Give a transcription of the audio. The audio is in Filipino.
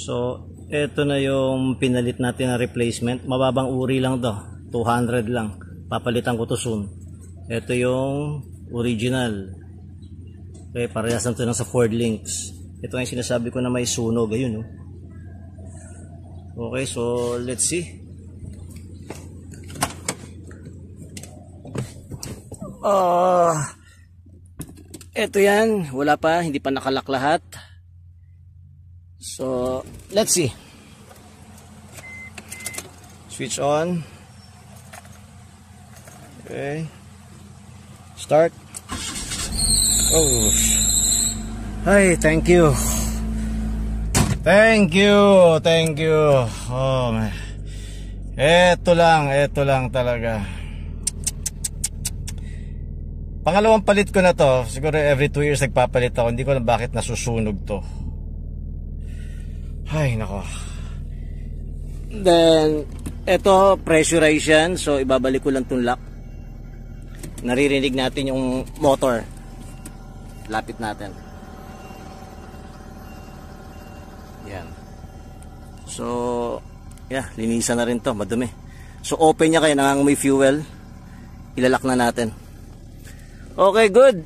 So, ito na yung pinalit natin na replacement. Mababang uri lang to. 200 lang. Papalitan ko to soon. Ito yung original. Okay, parehas lang ito sa Ford Links. Ito yung sinasabi ko na may sunog. Ayun, oh. Okay, so let's see. Ito yan. Wala pa. Hindi pa nakalak lahat. So, let's see. Switch on. Okay. Start. Oh. Hi, thank you. Thank you. Thank you. Oh, man. Ito lang talaga. Pangalawang palit ko na to. Siguro every 2 years nagpapalit ako. Hindi ko alam bakit nasusunog to. Ay, nako. Then, ito, pressurized yan. So, ibabalik ko lang itong lock. Naririnig natin yung motor. Lapit natin. Yan. So, yeah, linisan na rin to. Madumi. So, open niya kayo. Nangangamoy fuel. Ilalak na natin. Okay, good.